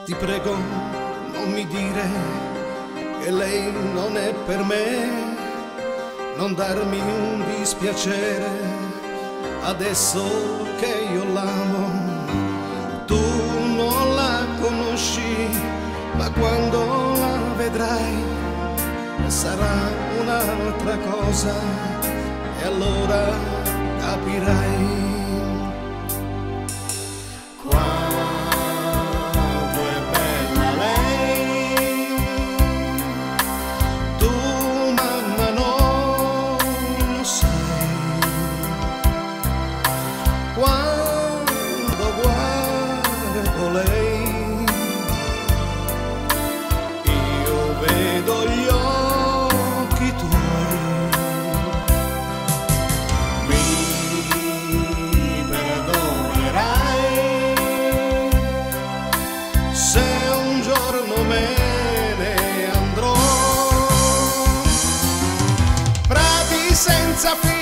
Ti prego, non mi dire che lei non è per me, non darmi un dispiacere adesso che io l'amo. Tu non la conosci, ma quando la vedrai sarà un'altra cosa e allora capirai. Quando guardo lei, io vedo gli occhi tuoi. Mi perdonerai se un giorno me ne andrò. Prati senza fine